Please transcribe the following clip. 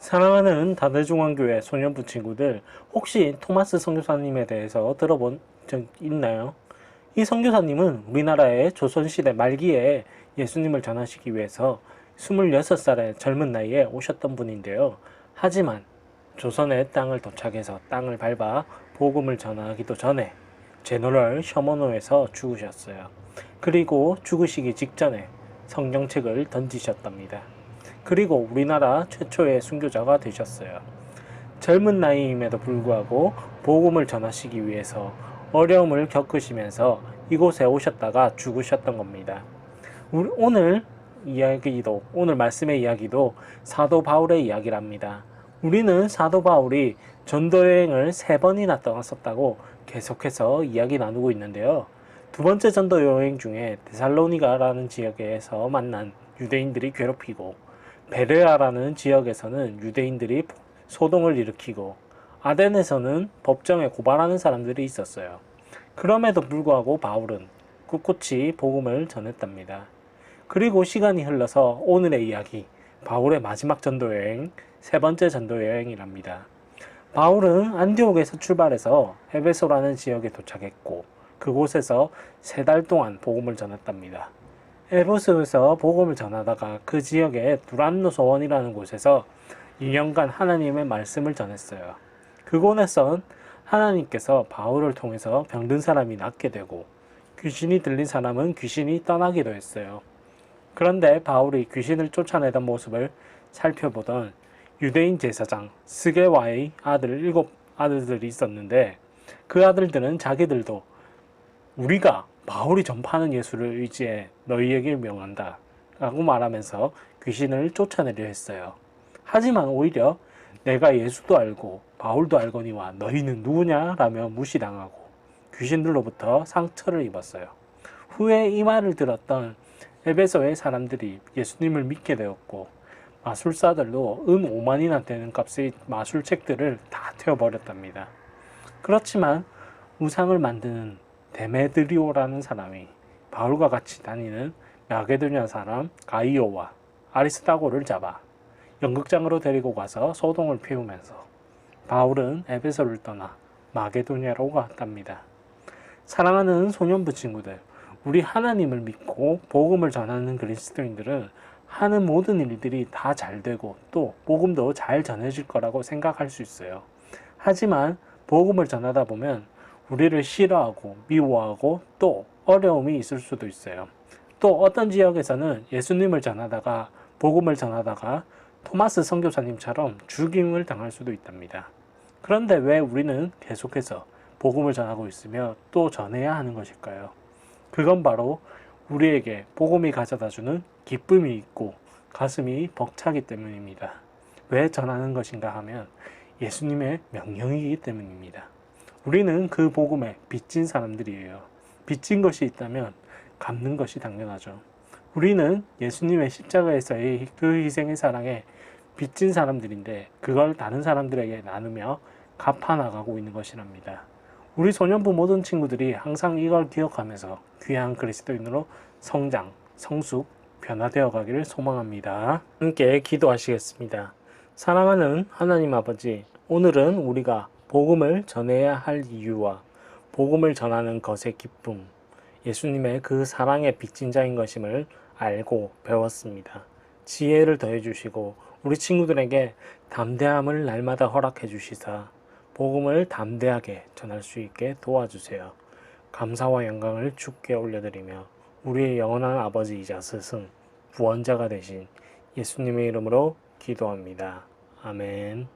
사랑하는 다대중앙교회 소년부 친구들, 혹시 토마스 선교사님에 대해서 들어본 적 있나요? 이 선교사님은 우리나라의 조선시대 말기에 예수님을 전하시기 위해서 26살의 젊은 나이에 오셨던 분인데요. 하지만 조선의 땅을 도착해서 땅을 밟아 복음을 전하기도 전에 제너럴 셔먼호에서 죽으셨어요. 그리고 죽으시기 직전에 성경책을 던지셨답니다. 그리고 우리나라 최초의 순교자가 되셨어요. 젊은 나이임에도 불구하고 복음을 전하시기 위해서 어려움을 겪으시면서 이곳에 오셨다가 죽으셨던 겁니다. 오늘 말씀의 이야기도 사도 바울의 이야기랍니다. 우리는 사도 바울이 전도여행을 3번이나 떠났었다고 계속해서 이야기 나누고 있는데요. 두 번째 전도여행 중에 데살로니가라는 지역에서 만난 유대인들이 괴롭히고, 베레아라는 지역에서는 유대인들이 소동을 일으키고, 아덴에서는 법정에 고발하는 사람들이 있었어요. 그럼에도 불구하고 바울은 꿋꿋이 복음을 전했답니다. 그리고 시간이 흘러서 오늘의 이야기, 바울의 마지막 전도여행, 3번째 전도여행이랍니다. 바울은 안디옥에서 출발해서 에베소라는 지역에 도착했고, 그곳에서 3달 동안 복음을 전했답니다. 에베소에서 복음을 전하다가 그 지역의 두란노 소원이라는 곳에서 2년간 하나님의 말씀을 전했어요. 그곳에선 하나님께서 바울을 통해서 병든 사람이 낫게 되고, 귀신이 들린 사람은 귀신이 떠나기도 했어요. 그런데 바울이 귀신을 쫓아내던 모습을 살펴보던 유대인 제사장 스게와의 7아들들이 있었는데, 그 아들들은 자기들도 우리가 바울이 전파하는 예수를 의지해 너희에게 명한다 라고 말하면서 귀신을 쫓아내려 했어요. 하지만 오히려 내가 예수도 알고 바울도 알거니와 너희는 누구냐 라며 무시당하고 귀신들로부터 상처를 입었어요. 후에 이 말을 들었던 에베소의 사람들이 예수님을 믿게 되었고, 마술사들도 5만이나 되는 값의 마술책들을 다 태워버렸답니다. 그렇지만 우상을 만드는 데메드리오라는 사람이 바울과 같이 다니는 마게도냐 사람 가이오와 아리스타고를 잡아 연극장으로 데리고 가서 소동을 피우면서 바울은 에베소를 떠나 마게도냐로 갔답니다. 사랑하는 소년부 친구들, 우리 하나님을 믿고 복음을 전하는 그리스도인들은 하는 모든 일들이 다 잘 되고 또 복음도 잘 전해질 거라고 생각할 수 있어요. 하지만 복음을 전하다 보면 우리를 싫어하고 미워하고 또 어려움이 있을 수도 있어요. 또 어떤 지역에서는 예수님을 전하다가 복음을 전하다가 토마스 선교사님처럼 죽임을 당할 수도 있답니다. 그런데 왜 우리는 계속해서 복음을 전하고 있으며 또 전해야 하는 것일까요? 그건 바로 우리에게 복음이 가져다주는 기쁨이 있고 가슴이 벅차기 때문입니다. 왜 전하는 것인가 하면 예수님의 명령이기 때문입니다. 우리는 그 복음에 빚진 사람들이에요. 빚진 것이 있다면 갚는 것이 당연하죠. 우리는 예수님의 십자가에서의 그 희생의 사랑에 빚진 사람들인데 그걸 다른 사람들에게 나누며 갚아나가고 있는 것이랍니다. 우리 소년부 모든 친구들이 항상 이걸 기억하면서 귀한 그리스도인으로 성장, 성숙, 변화되어 가기를 소망합니다. 함께 기도하시겠습니다. 사랑하는 하나님 아버지, 오늘은 우리가 복음을 전해야 할 이유와 복음을 전하는 것의 기쁨, 예수님의 그 사랑의 빚진 자인 것임을 알고 배웠습니다. 지혜를 더해 주시고 우리 친구들에게 담대함을 날마다 허락해 주시사 복음을 담대하게 전할 수 있게 도와주세요. 감사와 영광을 주께 올려드리며 우리의 영원한 아버지이자 스승, 구원자가 되신 예수님의 이름으로 기도합니다. 아멘.